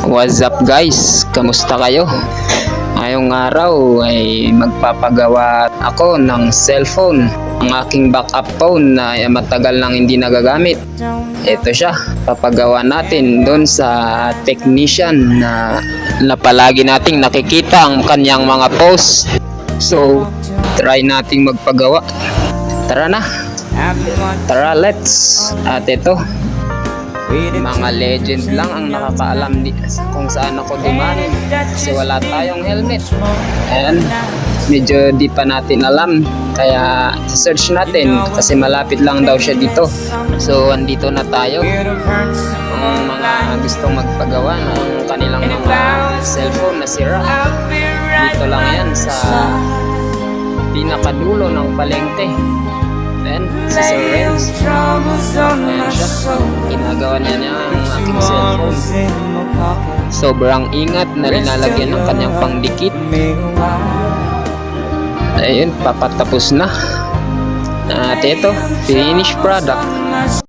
What's up guys? Kamusta kayo? Ngayong araw ay magpapagawa ako ng cellphone. Ang aking backup phone na matagal nang hindi nagagamit. Ito siya, papagawa natin doon sa technician na palagi nating nakikita ang kanyang mga post. So, try nating magpagawa. Tara na. Tara, let's. At ito, mga legend lang ang nakakaalam kung saan ako dumaan kasi wala tayong helmet. Ayan, medyo di pa natin alam kaya search natin kasi malapit lang daw siya dito. So andito na tayo. Ang mga gustong magpagawa ng kanilang mga cellphone na sira, dito lang yan sa pinakadulo ng palengke. Then, si Sir Renz, ayan siya, ginagawa niya ang aking cellphone. Sobrang ingat na linalagyan ng kanyang pangdikit. Ayun, papatapos na. At ito, finished product.